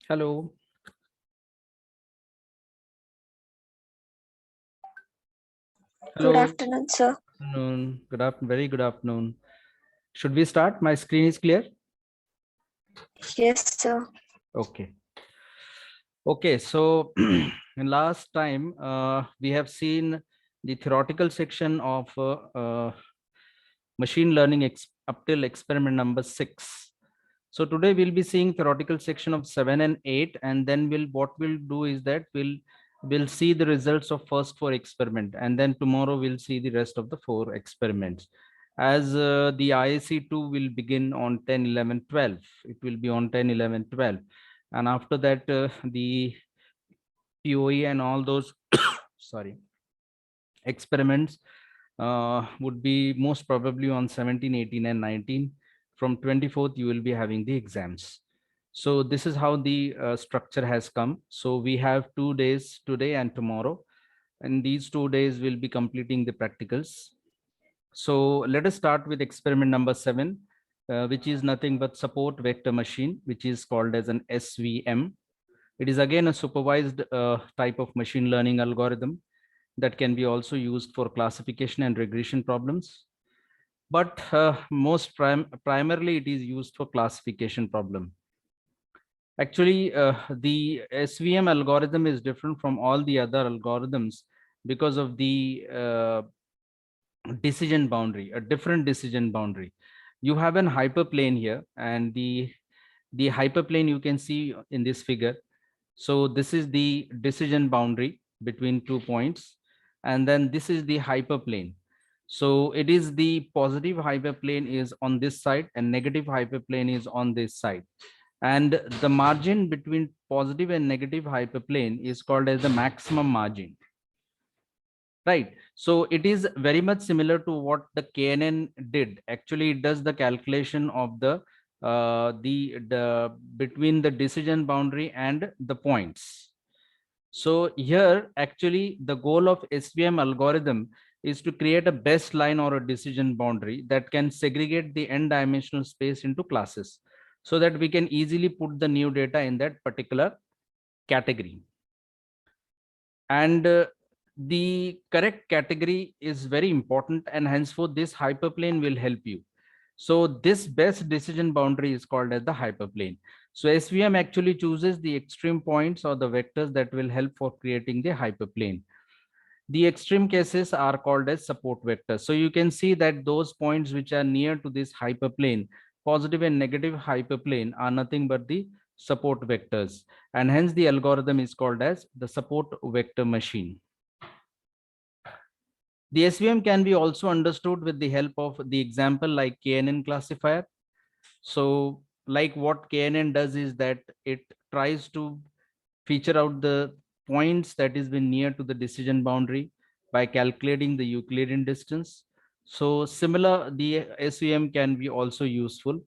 Hello. Good Hello. afternoon, sir. Afternoon. Good afternoon. Very good afternoon. Should we start? My screen is clear. Yes, sir. Okay. Okay. So last time we have seen the theoretical section of machine learning up till experiment number 6. So today we'll be seeing theoretical section of 7 and 8, and then what we'll do is that we'll see the results of first 4 experiment, and then tomorrow we'll see the rest of the 4 experiments. As the IAC2 will begin on 10, 11, 12. It will be on 10, 11, 12, and after that the POE and all those sorry experiments would be most probably on 17, 18, and 19. From 24th, you will be having the exams. So this is how the structure has come. So we have 2 days today and tomorrow, and these 2 days will be completing the practicals. So let us start with experiment number 7, which is nothing but support vector machine, which is called as an SVM. It is again a supervised type of machine learning algorithm that can be also used for classification and regression problems. But primarily it is used for classification problem. Actually, the SVM algorithm is different from all the other algorithms because of the decision boundary, a different decision boundary. You have an hyperplane here, and the hyperplane you can see in this figure. So this is the decision boundary between 2 points, and then this is the hyperplane. So it is the positive hyperplane is on this side and negative hyperplane is on this side. And the margin between positive and negative hyperplane is called as the maximum margin. Right. So it is very much similar to what the KNN did. Actually, it does the calculation of the between the decision boundary and the points. So here, actually, the goal of SVM algorithm is to create a best line or a decision boundary that can segregate the n-dimensional space into classes so that we can easily put the new data in that particular category. And the correct category is very important, and henceforth this hyperplane will help you. So this best decision boundary is called as the hyperplane. So SVM actually chooses the extreme points or the vectors that will help for creating the hyperplane. The extreme cases are called as support vectors. So you can see that those points which are near to this hyperplane, positive and negative hyperplane, are nothing but the support vectors, and hence the algorithm is called as the support vector machine. The SVM can be also understood with the help of the example like KNN classifier. So like what KNN does is that it tries to feature out the points that is been near to the decision boundary by calculating the Euclidean distance. So similar, the SVM can be also useful.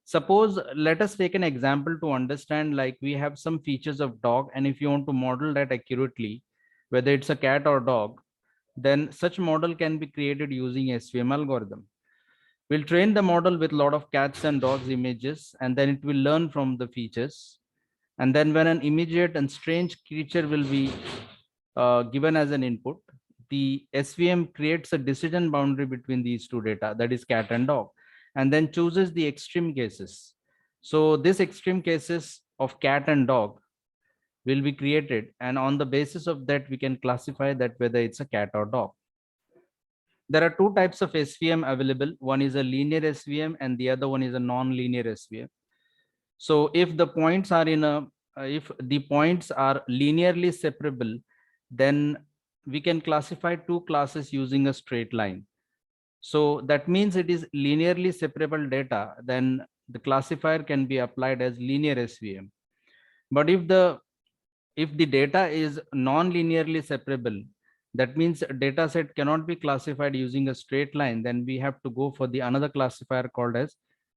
Suppose let us take an example to understand, like we have some features of dog, and if you want to model that accurately, whether it's a cat or dog, then such model can be created using SVM algorithm. We'll train the model with a lot of cats and dogs images, and then it will learn from the features. And then when an immediate and strange creature will be given as an input, the SVM creates a decision boundary between these two data, that is cat and dog, and then chooses the extreme cases. So this extreme cases of cat and dog will be created, and on the basis of that we can classify that whether it's a cat or dog. There are two types of SVM available. One is a linear SVM and the other one is a non-linear SVM. So if the points are in a if the points are linearly separable, then we can classify two classes using a straight line. So that means it is linearly separable data, then the classifier can be applied as linear SVM. But if the data is non-linearly separable, that means data set cannot be classified using a straight line, then we have to go for the another classifier called as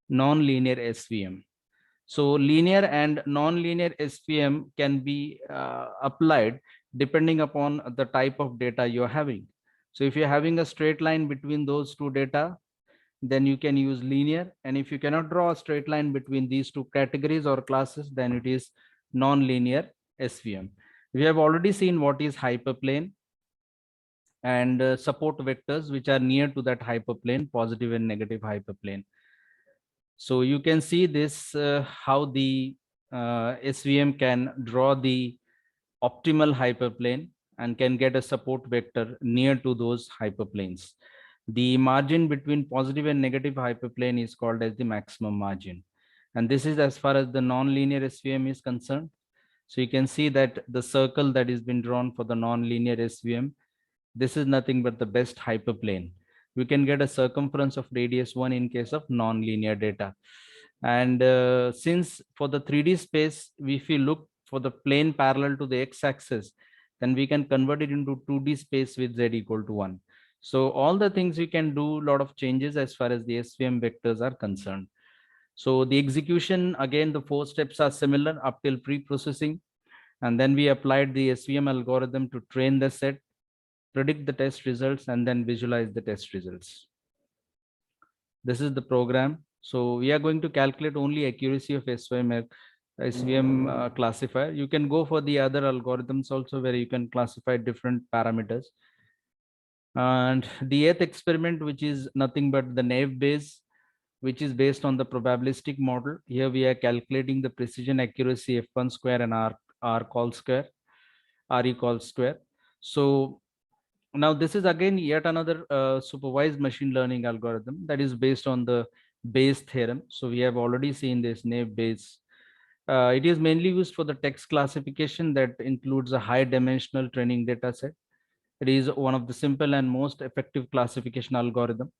non-linear SVM. So linear and non-linear SVM can be applied depending upon the type of data you're having. So if you're having a straight line between those two data, then you can use linear. And if you cannot draw a straight line between these two categories or classes, then it is non-linear SVM. We have already seen what is hyperplane and support vectors which are near to that hyperplane, positive and negative hyperplane. So you can see this how the SVM can draw the optimal hyperplane and can get a support vector near to those hyperplanes. The margin between positive and negative hyperplane is called as the maximum margin. And this is as far as the non-linear SVM is concerned. So you can see that the circle that is been drawn for the non-linear SVM, this is nothing but the best hyperplane. We can get a circumference of radius 1 in case of non-linear data. And since for the 3D space, if we look for the plane parallel to the x-axis, then we can convert it into 2D space with z equal to 1. So all the things we can do a lot of changes as far as the SVM vectors are concerned. So the execution, again, the 4 steps are similar up till pre-processing. And then we applied the SVM algorithm to train the set, predict the test results, and then visualize the test results. This is the program. So we are going to calculate only accuracy of SVM classifier. You can go for the other algorithms also where you can classify different parameters. And the 8th experiment, which is nothing but the Naive Bayes, which is based on the probabilistic model. Here we are calculating the precision accuracy F1 square and R call square, RE call square. So now this is again yet another supervised machine learning algorithm that is based on the Bayes theorem. So we have already seen this Naive Bayes. It is mainly used for the text classification that includes a high dimensional training data set. It is one of the simple and most effective classification algorithm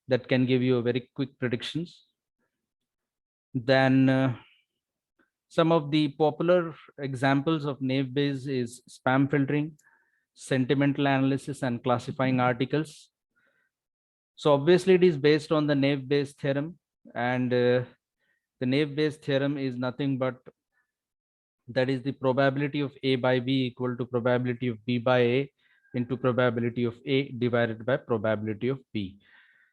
that can give you a very quick predictions. Then some of the popular examples of Naive Bayes is spam filtering, sentimental analysis, and classifying articles. So obviously it is based on the Naive Bayes theorem, and the Naive Bayes theorem is nothing but that is the probability of A by B equal to probability of B by A into probability of A divided by probability of B.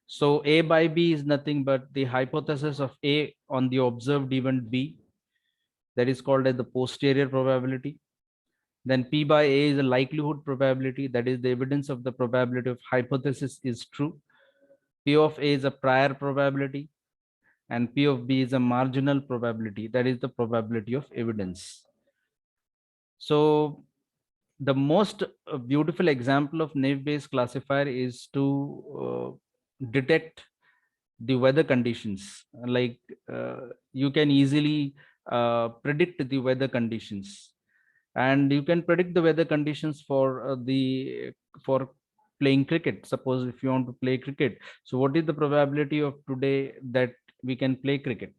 So A by B is nothing but the hypothesis of A on the observed event B, that is called as the posterior probability. Then P by A is a likelihood probability, that is the evidence of the probability of hypothesis is true. P of A is a prior probability, and P of B is a marginal probability, that is the probability of evidence. So the most beautiful example of Naive Bayes classifier is to detect the weather conditions. Like you can easily predict the weather conditions, and you can predict the weather conditions for for playing cricket. Suppose if you want to play cricket, so what is the probability of today that we can play cricket?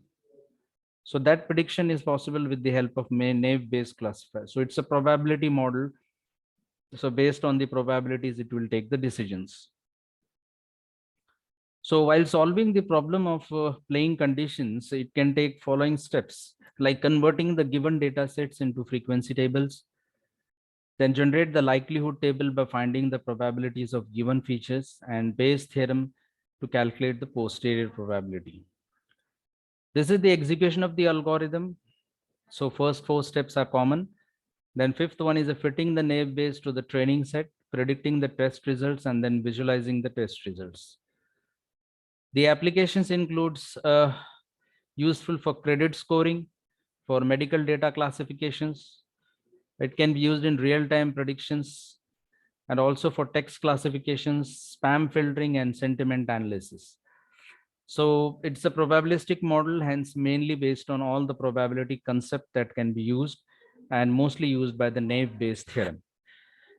So that prediction is possible with the help of Naive Bayes classifier. So it's a probability model. So based on the probabilities, it will take the decisions. So while solving the problem of playing conditions, it can take following steps, like converting the given data sets into frequency tables, then generate the likelihood table by finding the probabilities of given features, and Bayes theorem to calculate the posterior probability. This is the execution of the algorithm. So first 4 steps are common. Then 5th one is a fitting the Naive Bayes to the training set, predicting the test results, and then visualizing the test results. The applications includes useful for credit scoring, for medical data classifications. It can be used in real-time predictions, and also for text classifications, spam filtering, and sentiment analysis. So it's a probabilistic model, hence mainly based on all the probability concept that can be used, and mostly used by the Naive Bayes theorem.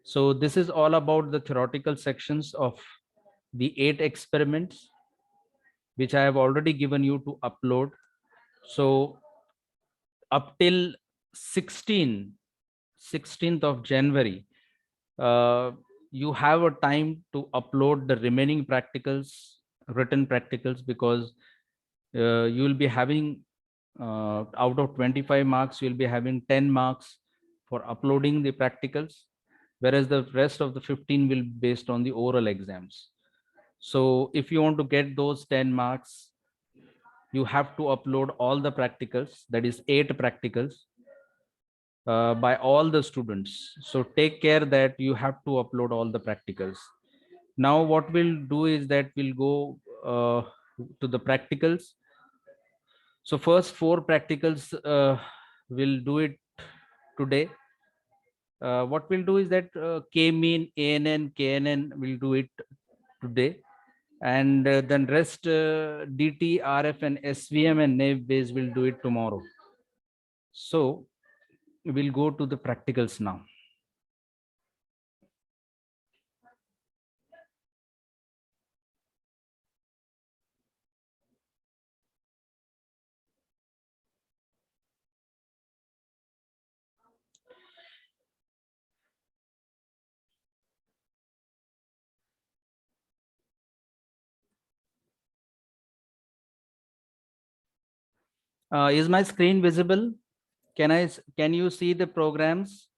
So this is all about the theoretical sections of the 8 experiments, which I have already given you to upload. So up till 16th of January, you have a time to upload the remaining practicals, written practicals, because you will be having out of 25 marks, you will be having 10 marks for uploading the practicals, whereas the rest of the 15 will be based on the oral exams. So if you want to get those 10 marks, you have to upload all the practicals, that is 8 practicals. by all the students. So take care that you have to upload all the practicals. Now what we'll do is that we'll go to the practicals. So first 4 practicals we'll do it today. What we'll do is that K-mean, ANN, KNN will do it today. And then rest DT, RF and SVM and NAV base will do it tomorrow. So we'll go to the practicals now. Is my screen visible? Can you see the programs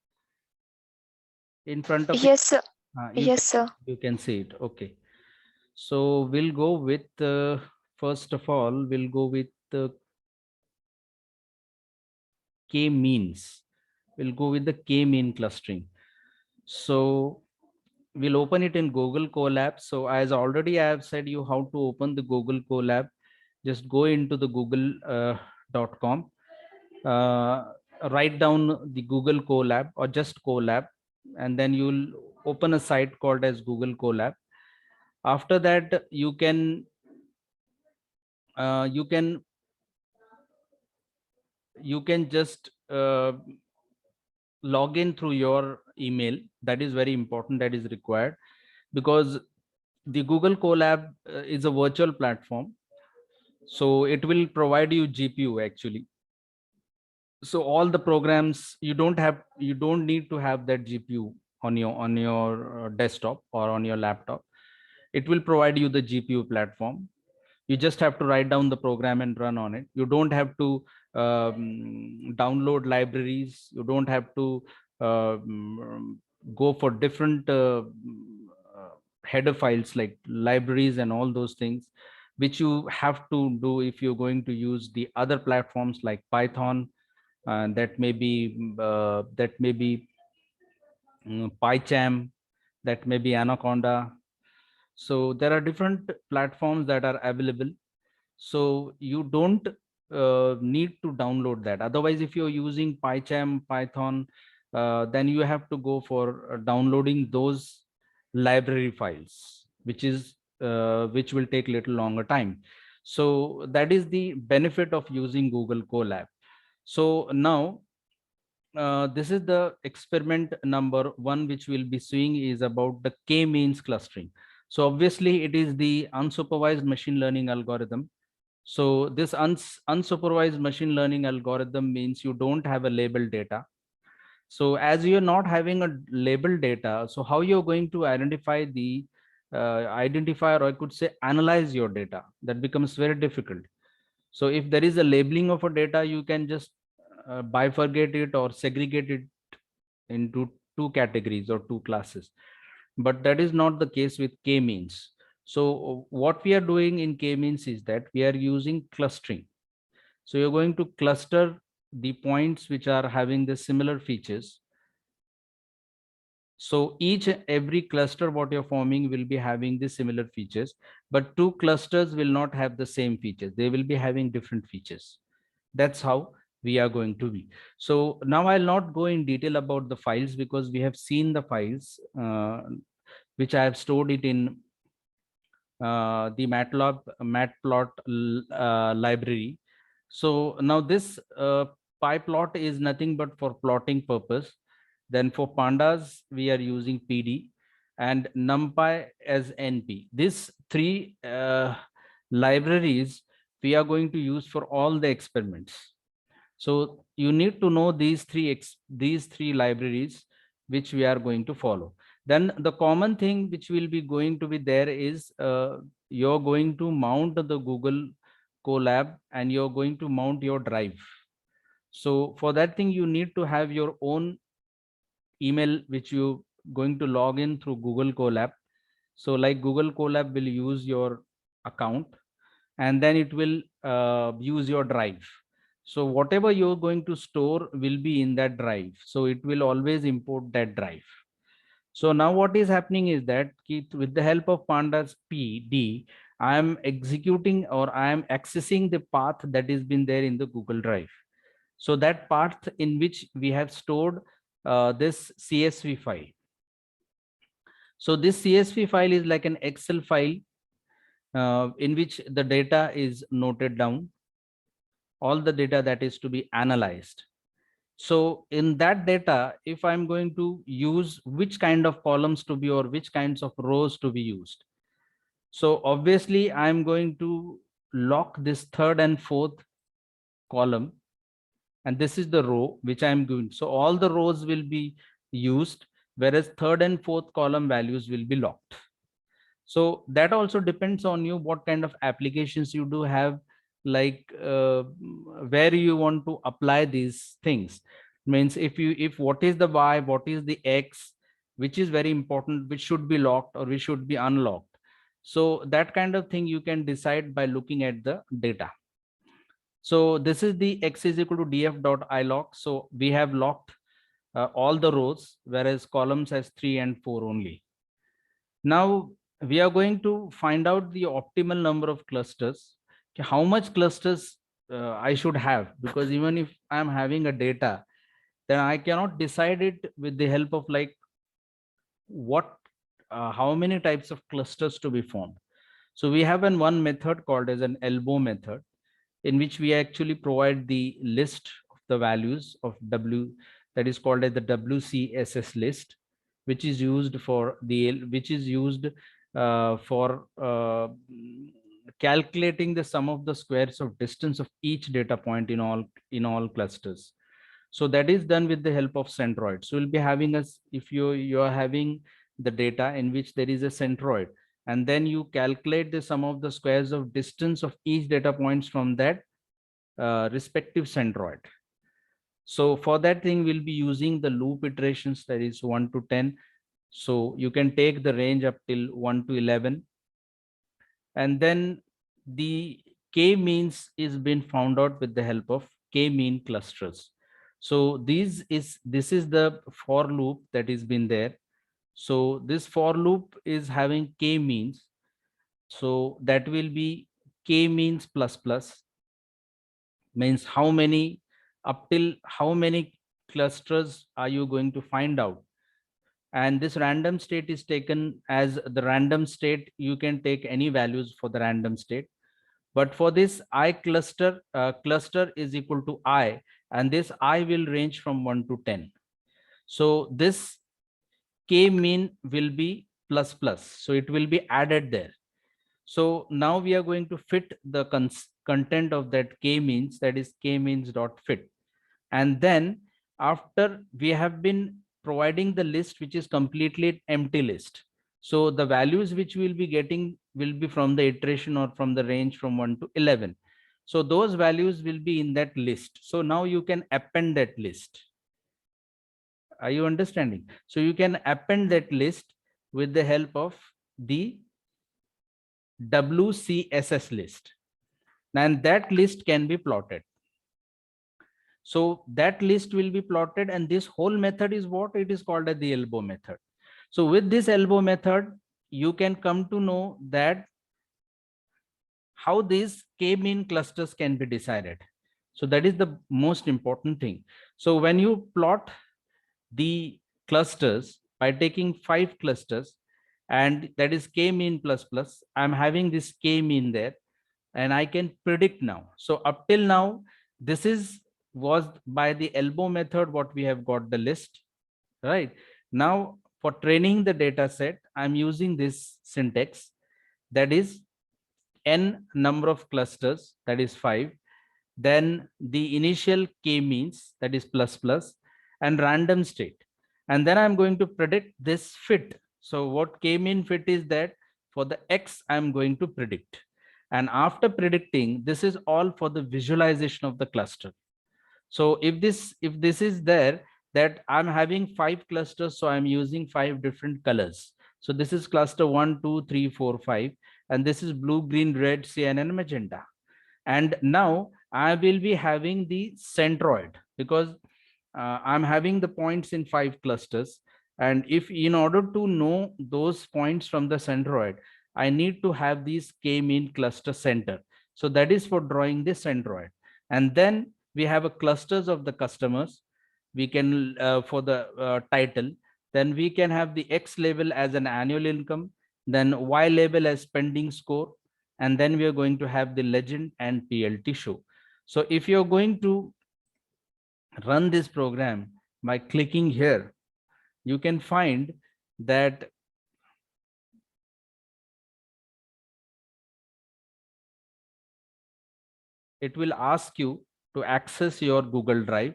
in front of you? Yes, sir. You Yes, sir. you can see it. Okay. So we'll go with first of all, we'll go with the K-means. We'll go with the K-mean clustering. So we'll open it in Google Colab. So as already I have said you how to open the Google Colab. Just go into the google.com, write down the Google Colab or just Colab, and then you'll open a site called as Google Colab. After that, you can just log in through your email. That is very important. That is required because the Google Colab is a virtual platform. So it will provide you GPU actually. So all the programs you don't need to have that GPU on your desktop or on your laptop. It will provide you the GPU platform. You just have to write down the program and run on it. You don't have to download libraries. You don't have to go for different header files like libraries and all those things, which you have to do if you're going to use the other platforms like Python. That may be PyCharm, that may be Anaconda. So there are different platforms that are available. So you don't need to download that. Otherwise, if you're using PyCharm, Python, then you have to go for downloading those library files, which will take little longer time. So that is the benefit of using Google Colab. So now this is the experiment number 1, which we'll be seeing is about the K-means clustering. So obviously it is the unsupervised machine learning algorithm. So this unsupervised machine learning algorithm means you don't have a labeled data. So as you're not having a labeled data, so how you're going to identify or I could say analyze your data? That becomes very difficult. So if there is a labeling of a data, you can just bifurcate it or segregate it into 2 categories or 2 classes. But that is not the case with K-means. So what we are doing in K-means is that we are using clustering. So you're going to cluster the points which are having the similar features. So each and every cluster what you're forming will be having the similar features, but 2 clusters will not have the same features. They will be having different features. That's how we are going to be. So now I'll not go in detail about the files because we have seen the files which I have stored it in the matplot library. So now this pyplot is nothing but for plotting purpose. Then for pandas we are using PD and NumPy as NP. These 3 libraries we are going to use for all the experiments. So you need to know these three libraries which we are going to follow. Then the common thing which will be going to be there is you're going to mount the Google Colab and you're going to mount your drive. So for that thing, you need to have your own email which you going to log in through Google Colab. So like Google Colab will use your account and then it will use your drive. So whatever you're going to store will be in that drive. So it will always import that drive. So now what is happening is that with the help of pandas PD, I am executing or I am accessing the path that has been there in the Google Drive. So that path in which we have stored this CSV file. So this CSV file is like an Excel file in which the data is noted down, all the data that is to be analyzed. So in that data, if I'm going to use which kind of columns to be or which kinds of rows to be used. So obviously I'm going to lock this third and fourth column. And this is the row which I'm doing. So all the rows will be used, whereas third and fourth column values will be locked. So that also depends on you, what kind of applications you do have, like where you want to apply these things. Means if what is the y, what is the x, which is very important, which should be locked or which should be unlocked. So that kind of thing you can decide by looking at the data. So this is the x is equal to df.ilock. So we have locked all the rows, whereas columns has 3 and 4 only. Now we are going to find out the optimal number of clusters. How much clusters I should have, because even if I'm having a data, then I cannot decide it with the help of like what how many types of clusters to be formed. So we have one method called as an elbow method, in which we actually provide the list of the values of W, that is called as the WCSS list, which is used for calculating the sum of the squares of distance of each data point in all clusters. So that is done with the help of centroid. So we'll be having us, if you are having the data in which there is a centroid, and then you calculate the sum of the squares of distance of each data points from that respective centroid. So for that thing, we'll be using the loop iterations, that is 1 to 10. So you can take the range up till 1 to 11. And then the k-means is been found out with the help of k-mean clusters. So this is the for loop that has been there. So this for loop is having k-means. So that will be k-means plus plus, means how many, up till how many clusters are you going to find out. And this random state is taken as the random state. You can take any values for the random state, but for this I cluster, cluster is equal to I, and this I will range from 1 to 10. So this k mean will be plus plus, so it will be added there. So now we are going to fit the content of that k means, that is k means dot fit. And then after we have been providing the list, which is completely empty list. So the values which we'll be getting will be from the iteration or from the range from 1 to 11. So those values will be in that list. So now you can append that list. Are you understanding? So you can append that list with the help of the WCSS list, and that list can be plotted. So that list will be plotted, and this whole method is what it is called as the elbow method. So with this elbow method, you can come to know that how these k-mean clusters can be decided. So that is the most important thing. So when you plot the clusters by taking 5 clusters, and that is k-mean plus plus, I'm having this k-mean there, and I can predict now. So up till now, this was by the elbow method what we have got the list, right? Now for training the data set, I'm using this syntax, that is n number of clusters, that is 5, then the initial k-means, that is plus plus, and random state. And then I'm going to predict this fit. So what k-mean fit is that for the x I'm going to predict. And after predicting, this is all for the visualization of the cluster. So if this is there, that I'm having 5 clusters, so I'm using 5 different colors. So this is cluster 1, 2, 3, 4, 5, and this is blue, green, red, cyan, and magenta. And now I will be having the centroid, because I'm having the points in 5 clusters. And if in order to know those points from the centroid, I need to have these k-mean cluster center. So that is for drawing the centroid. And then we have a clusters of the customers. We can, for the title, then we can have the X label as an annual income, then Y label as spending score, and then we are going to have the legend and PLT show. So if you're going to run this program by clicking here, you can find that it will ask you to access your Google Drive,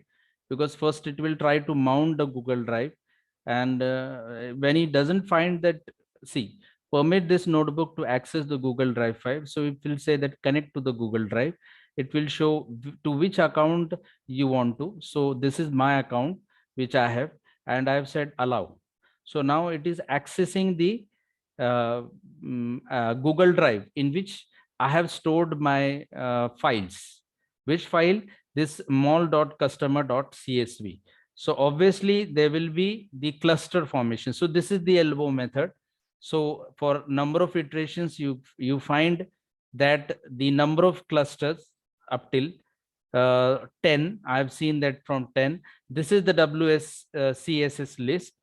because first it will try to mount the Google Drive. And when it doesn't find that, see, permit this notebook to access the Google Drive file. So it will say that connect to the Google Drive. It will show to which account you want to. So this is my account, which I have, and I've said allow. So now it is accessing the Google Drive in which I have stored my files. Which file? This mall.customer.csv. So obviously there will be the cluster formation. So this is the elbow method. So for number of iterations, you find that the number of clusters up till 10, I've seen that from 10. This is the WSCSS list.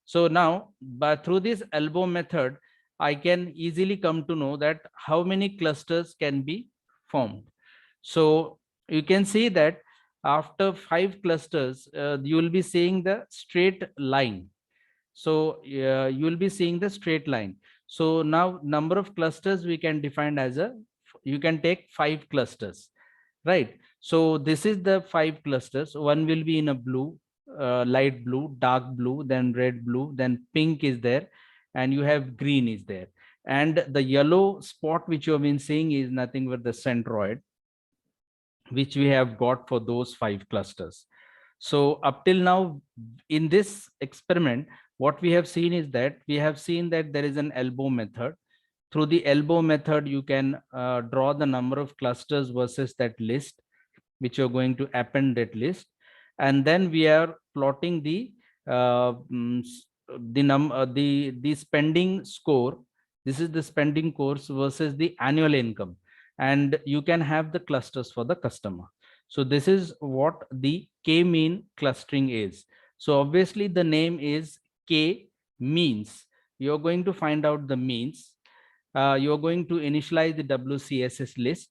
So now, but through this elbow method, I can easily come to know that how many clusters can be formed. So you can see that after 5 clusters, you will be seeing the straight line. So you will be seeing the straight line. So now number of clusters we can define as you can take 5 clusters, right? So this is the 5 clusters. One will be in a blue, light blue, dark blue, then red, blue, then pink is there, and you have green is there. And the yellow spot which you have been seeing is nothing but the centroid, which we have got for those 5 clusters. So up till now in this experiment, what we have seen is that we have seen that there is an elbow method. Through the elbow method, you can draw the number of clusters versus that list, which you're going to append that list. And then we are plotting the the spending score. This is the spending course versus the annual income, and you can have the clusters for the customer. So this is what the k-mean clustering is. So obviously the name is k means. You're going to find out the means. You're going to initialize the WCSS list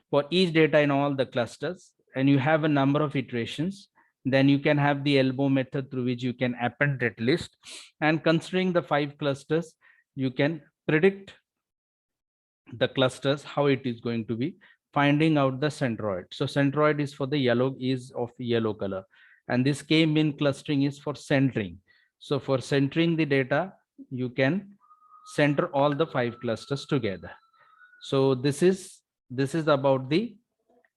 for each data in all the clusters, and you have a number of iterations. Then you can have the elbow method through which you can append that list, and considering the 5 clusters, you can predict the clusters how it is going to be, finding out the centroid. So centroid is for the yellow, is of yellow color, and this k-mean clustering is for centering. So for centering the data, you can center all the 5 clusters together. So this is about the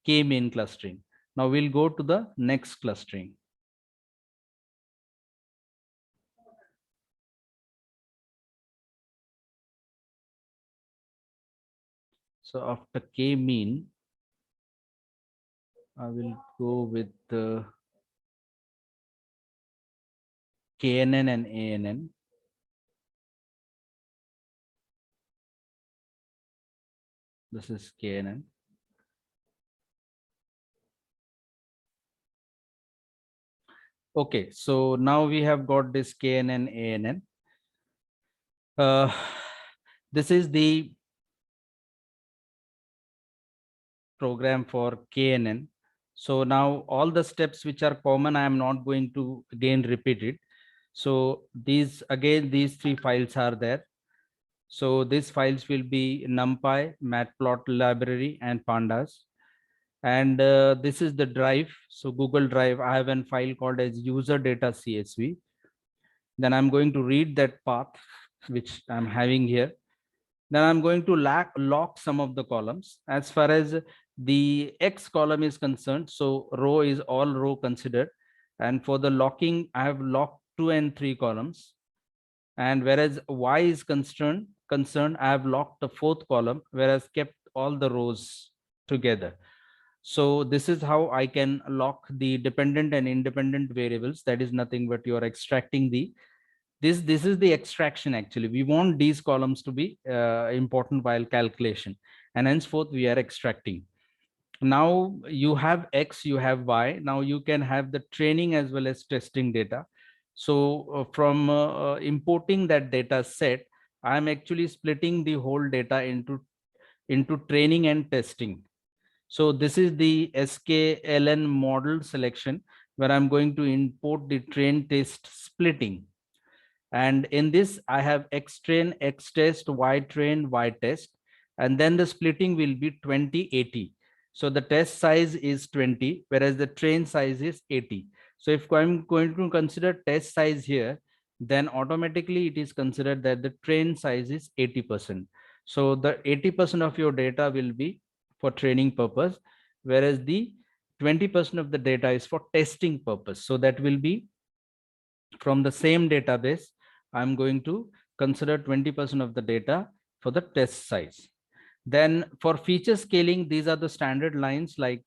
k-mean clustering. Now we'll go to the next clustering. So after k-mean, I will go with the KNN and ANN. This is KNN. Okay, so now we have got this KNN, ANN. This is the program for KNN. So now all the steps which are common, I am not going to again repeat it. So these 3 files are there. So these files will be NumPy, Matplotlib library, and Pandas. And this is the drive. So Google Drive, I have a file called as user data CSV. Then I'm going to read that path, which I'm having here. Then I'm going to lock some of the columns as far as the X column is concerned. So row is all row considered. And for the locking, I have locked 2 and 3 columns. And whereas Y is concerned, I have locked the 4th column, whereas kept all the rows together. So this is how I can lock the dependent and independent variables. That is nothing but you are extracting the this is the extraction. Actually, we want these columns to be important while calculation, and henceforth we are extracting. Now you have X, you have Y. Now you can have the training as well as testing data. So from importing that data set, I'm actually splitting the whole data into training and testing. So this is the sklearn model selection, where I'm going to import the train test splitting. And in this, I have X train, X test, Y train, Y test, and then the splitting will be 20/80. So the test size is 20, whereas the train size is 80. So if I'm going to consider test size here, then automatically it is considered that the train size is 80%. So the 80% of your data will be for training purpose, whereas the 20% of the data is for testing purpose. So that will be from the same database. I'm going to consider 20% of the data for the test size. Then for feature scaling, these are the standard lines. Like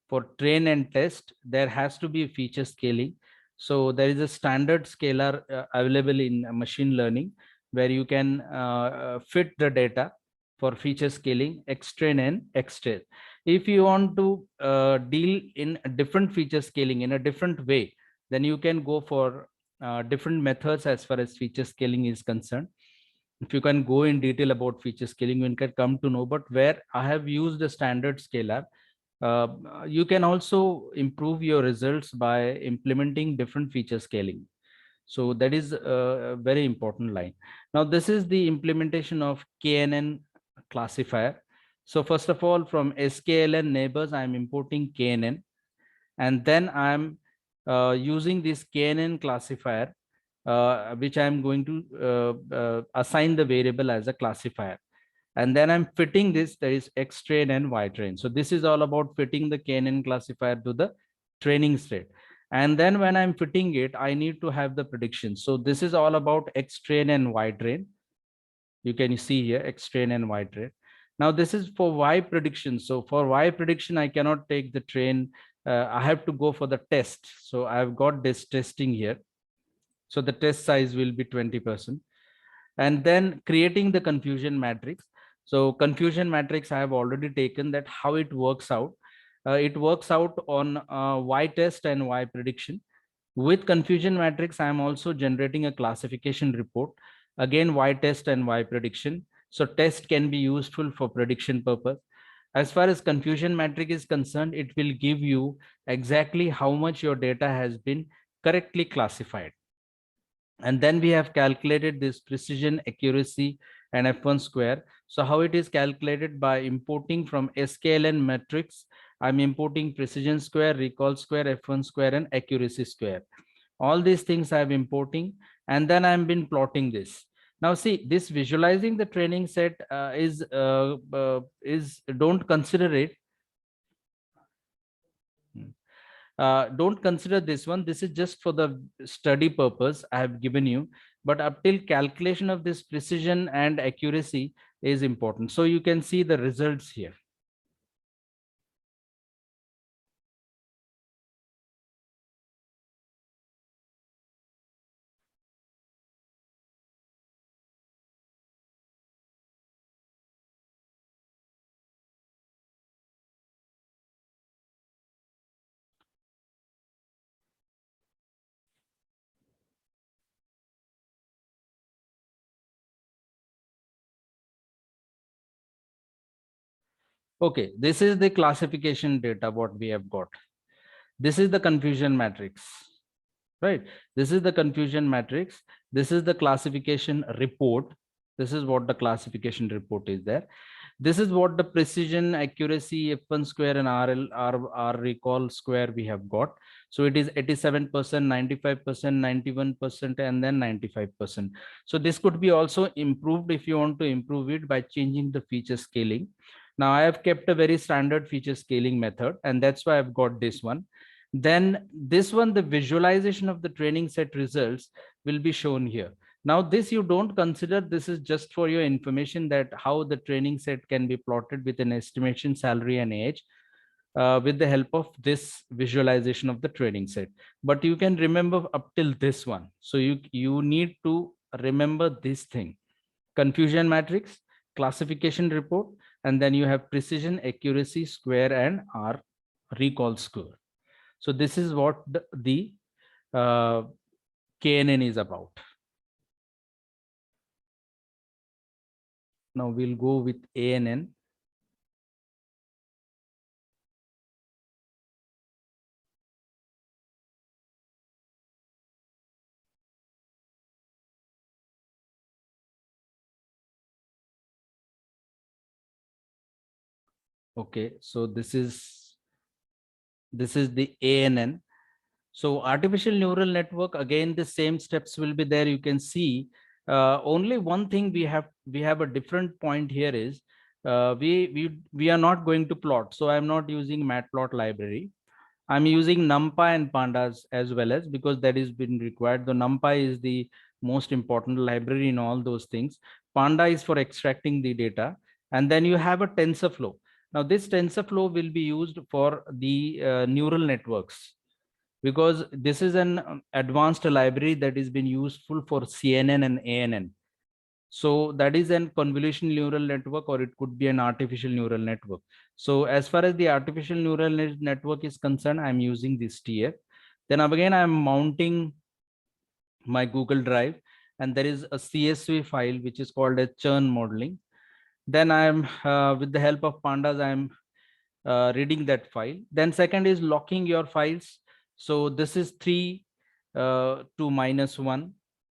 for train and test, there has to be feature scaling. So there is a standard scalar available in machine learning, where you can fit the data for feature scaling, X-train and X-test. If you want to deal in a different feature scaling in a different way, then you can go for different methods as far as feature scaling is concerned. If you can go in detail about feature scaling, you can come to know. But where I have used a standard scalar, you can also improve your results by implementing different feature scaling. So that is a very important line. Now this is the implementation of KNN classifier. So first of all, from sklearn neighbors, I'm importing KNN, and then I'm using this KNN classifier, which I'm going to assign the variable as a classifier. And then I'm fitting this, there is X train and Y train. So this is all about fitting the KNN classifier to the training state. And then when I'm fitting it, I need to have the prediction. So this is all about X train and Y train. You can see here X train and Y train. Now this is for Y prediction. So for Y prediction, I cannot take the train. I have to go for the test. So I've got this testing here. So the test size will be 20%. And then creating the confusion matrix. So confusion matrix, I have already taken that how it works out. It works out on Y test and Y prediction. With confusion matrix, I am also generating a classification report. Again, Y test and Y prediction. So test can be useful for prediction purpose. As far as confusion matrix is concerned, it will give you exactly how much your data has been correctly classified. And then we have calculated this precision, accuracy, and F1 square. So how it is calculated? By importing from sklearn matrix, I'm importing precision square, recall square, F1 square, and accuracy square. All these things I'm importing, and then I'm been plotting this. Now see, this visualizing the training set is don't consider it. Don't consider this one. This is just for the study purpose I have given you. But up till calculation of this precision and accuracy is important. So you can see the results here. Okay, this is the classification data what we have got. This is the confusion matrix, right? This is the confusion matrix. This is the classification report. This is what the classification report is there. This is what the precision, accuracy, F1 square, and R recall square we have got. So it is 87%, 95%, 91%, and then 95%. So this could be also improved if you want to improve it by changing the feature scaling. Now I have kept a very standard feature scaling method, and that's why I've got this one. Then this one, the visualization of the training set results will be shown here. Now this you don't consider, this is just for your information that how the training set can be plotted with an estimation, salary, and age. with the help of this visualization of the training set. But you can remember up till this one. So you need to remember this thing: confusion matrix, classification report, and then you have precision, accuracy, square, and R recall score. So this is what the KNN is about. Now we'll go with ANN. Okay, so this is the ANN. So artificial neural network, again, the same steps will be there. You can see only one thing we have a different point here is we are not going to plot. So I'm not using matplot library. I'm using NumPy and Pandas as well, as because that is been required. The NumPy is the most important library in all those things. Panda is for extracting the data, and then you have a TensorFlow. Now this TensorFlow will be used for the neural networks, because this is an advanced library that is been useful for CNN and ANN. So that is an convolutional neural network, or it could be an artificial neural network. So as far as the artificial neural network is concerned, I'm using this TF. Then again, I'm mounting my Google Drive, and there is a CSV file which is called a churn modeling. Then I'm with the help of Pandas, I'm reading that file. Then second is locking your files. So this is 3 to -1.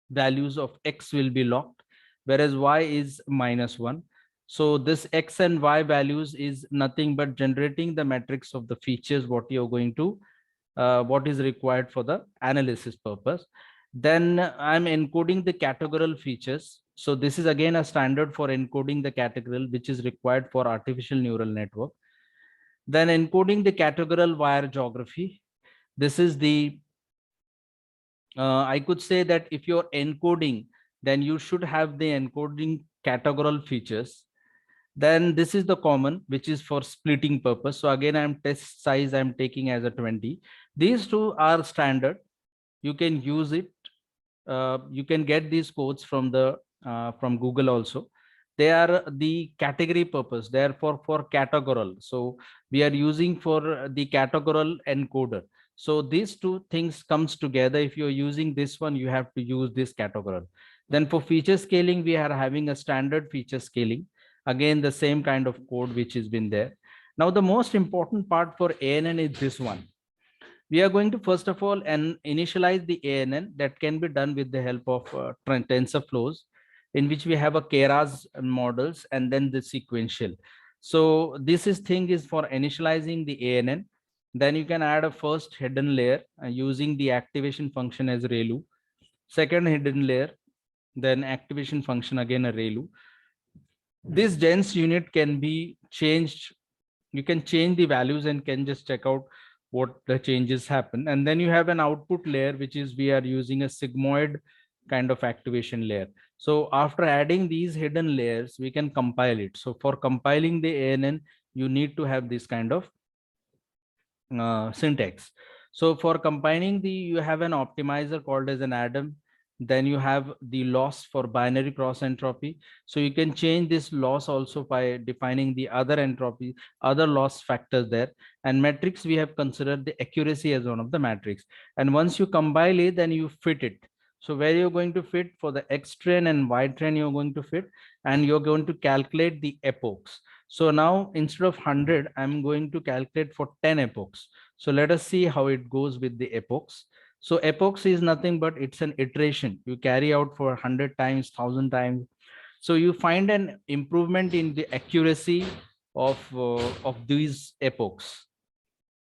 Values of X will be locked, whereas Y is -1. So this X and Y values is nothing but generating the matrix of the features, what you're going to, what is required for the analysis purpose. Then I'm encoding the categorical features. So this is again a standard for encoding the categorical, which is required for artificial neural network. Then encoding the categorical wire geography. This is the, I could say that if you're encoding, then you should have the encoding categorical features. Then this is the common, which is for splitting purpose. So again, I'm test size, I'm taking as a 20. These two are standard. You can use it. You can get these codes from the from Google also. They are the category purpose, therefore for categorical. So we are using for the categorical encoder. So these two things comes together. If you're using this one, you have to use this categorical. Then for feature scaling, we are having a standard feature scaling. Again, the same kind of code which has been there. Now the most important part for ANN is this one. We are going to first of all and initialize the ANN. That can be done with the help of TensorFlows, in which we have a Keras models and then the sequential. So this thing is for initializing the ANN. Then you can add a first hidden layer using the activation function as ReLU. Second hidden layer, then activation function again a ReLU. This gens unit can be changed. You can change the values and can just check out what the changes happen. And then you have an output layer, which is we are using a sigmoid kind of activation layer. So after adding these hidden layers, we can compile it. So for compiling the ANN, you need to have this kind of syntax. So for combining the, you have an optimizer called as an Adam. Then you have the loss for binary cross entropy. So you can change this loss also by defining the other entropy, other loss factors there. And metrics, we have considered the accuracy as one of the metrics. And once you compile it, then you fit it. So where you're going to fit for the X train and Y train, you're going to fit, and you're going to calculate the epochs. So now instead of 100, I'm going to calculate for 10 epochs. So let us see how it goes with the epochs. So epochs is nothing but it's an iteration. You carry out for 100 times, 1,000 times. So you find an improvement in the accuracy of these epochs.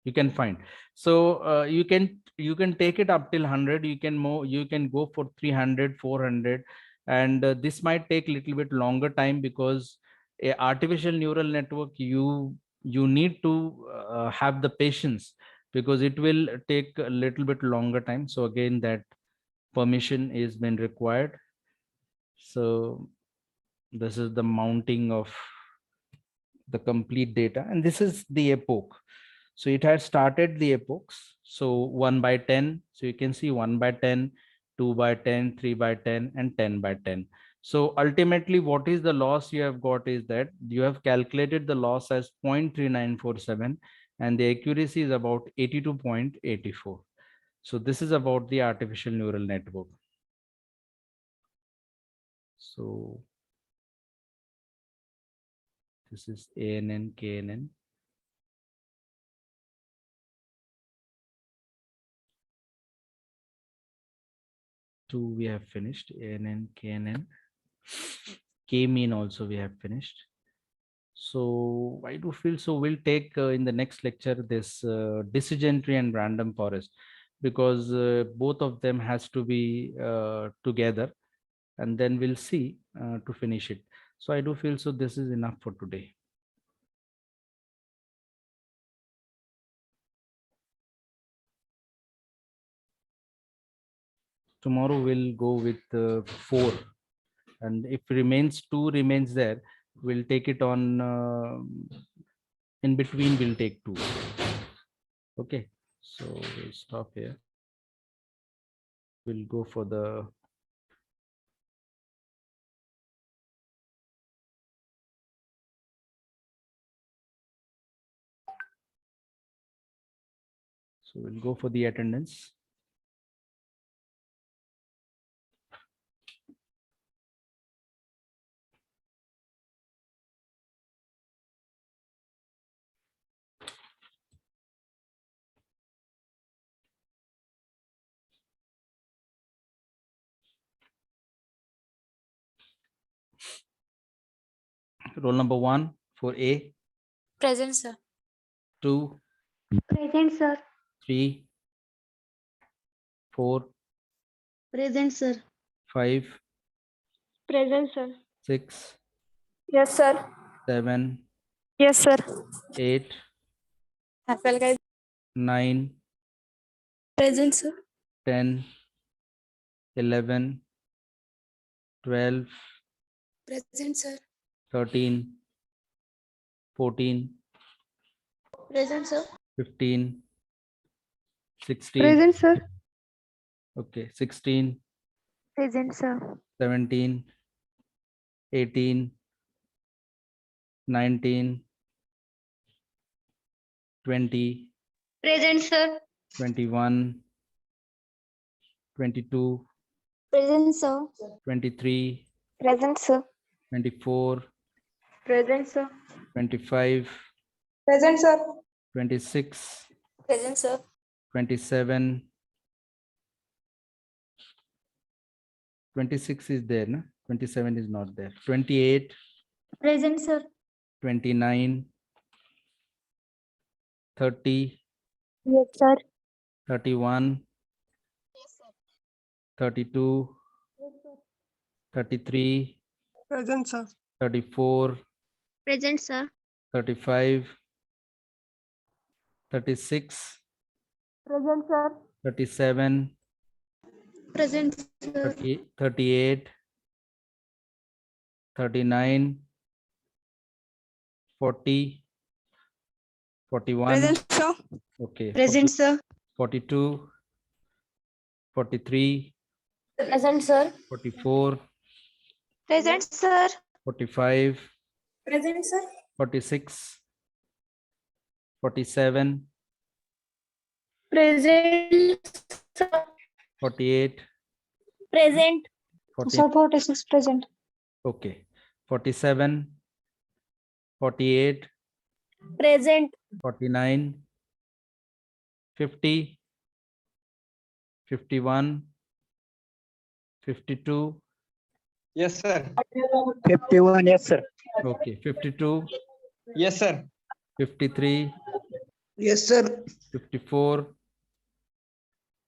You can find. So you can take it up till 100. You can go for 300, 400, and this might take a little bit longer time, because a artificial neural network, you need to have the patience, because it will take a little bit longer time. So again, that permission is been required. So this is the mounting of the complete data, and this is the epoch. So it had started the epochs. So 1 by 10. So you can see 1 by 10, 2 by 10, 3 by 10, and 10 by 10. So ultimately, what is the loss you have got is that you have calculated the loss as 0.3947 and the accuracy is about 82.84. So this is about the artificial neural network. So this is ANN, KNN. Two we have finished, ANN, KNN. K-mean also we have finished. So I do feel so we'll take in the next lecture this decision tree and random forest, because both of them has to be together, and then we'll see to finish it. So I do feel so this is enough for today. Tomorrow we'll go with 4, and if remains 2 remains there, we'll take it on in between, we'll take 2. Okay, so we'll stop here. We'll go for the attendance. Roll number 1 for A. Present, sir. 2, Present, sir. 3, 4, Present, sir. 5, Present, sir. 6, Yes, sir. 7, Yes, sir. 8, Apple guys. 9, Present, sir. 10, 11, 12, Present, sir. 13, 14, Present, sir. 15, 16. Present, sir. Okay, 16, Present, sir. 17, 18, 19, 20, Present, sir. 21, 22, Present, sir. 23, Present, sir. 24, Present, sir. 25, Present, sir. 26, Present, sir. 27, 26 is there, no? 27 is not there. 28, Present, sir. 29, 30, Yes, sir. 31, 32, 33, Present, sir. 34, Present, sir. 35, 36, Present, sir. 37, Present, sir. 38, 39, 40, 41. Present, sir. Okay. Present, sir. 42, 43, Present, sir. 44, Present, sir. 45, Present, sir. 46, 47, Present, sir. 48, Present. 40. Sir, 46 present. Okay. 47, 48, Present. 49, 50, 51, 52. Yes, sir. 51, yes, sir. Okay. 52, Yes, sir. 53, Yes, sir. 54,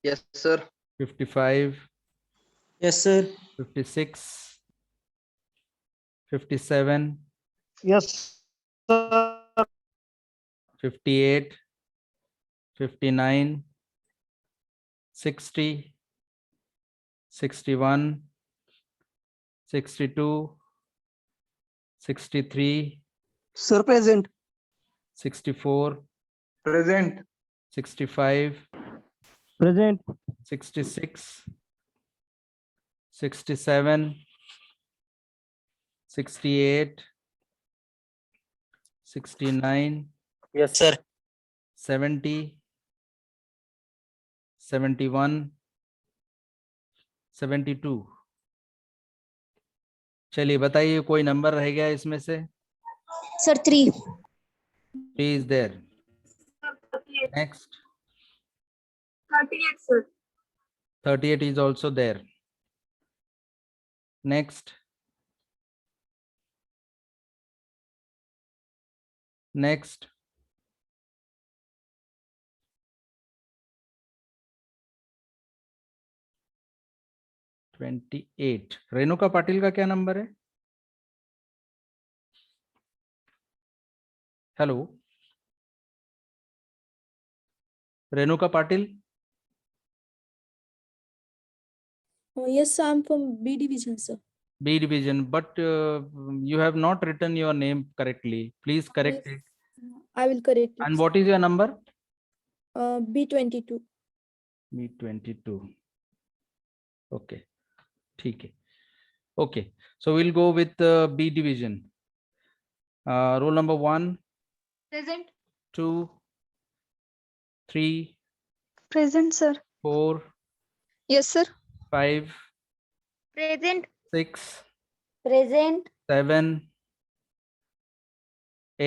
Yes, sir. 55, Yes, sir. 56, 57, Yes, sir. 58, 59, 60, 61, 62, 63, Sir, present. 64, Present. 65, Present. 66, 67, 68, 69, Yes, sir. 70, 71, 72. चलिए बताइए कोई number रह गया इसमें से? Sir, 3. 3 is there. Next, 38, sir. 38 is also there. Next. Next. (28). Renuka Patil का क्या number है? Hello Renuka Patil. Yes, sir, I'm from B division, sir. B division, but you have not written your name correctly. Please correct Yes. it. I will correct it. And what is your number? B22. B22. Okay. ठीक है. Okay. So we'll go with B division. Roll number 1, Present. 2, 3, Present, sir. 4, Yes, sir. 5, Present. 6, Present. 7,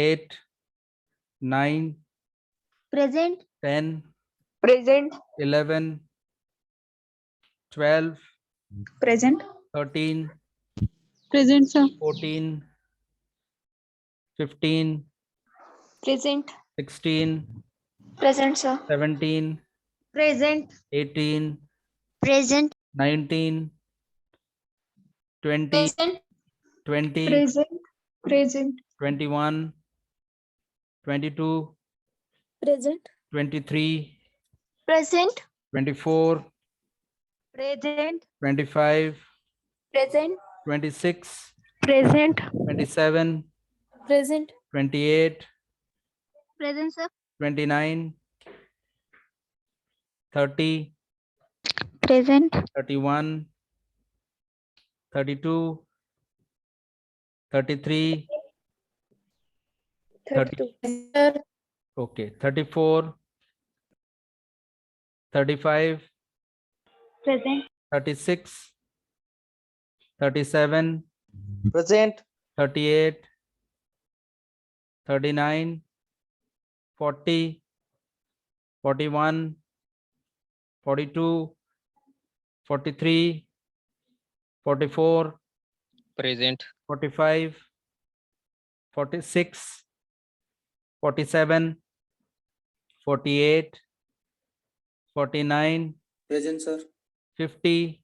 8, 9, Present. 10, Present. 11, 12, Present. 13, Present, sir. 14, 15, Present. 16, Present, sir. 17, Present. 18, Present. 19, 20, Present. 20, Present. Present. 21, 22, Present. 23, Present. 24, Present. 25, Present. 26, Present. 27, Present. 28, Present, sir. 29, 30, Present. 31, 32, 33, 32. Sir. okay, 34, 35, Present. 36, 37, Present. 38, 39, 40, 41, 42, 43, 44, Present. 45, 46, 47, 48, 49, Present, sir. 50,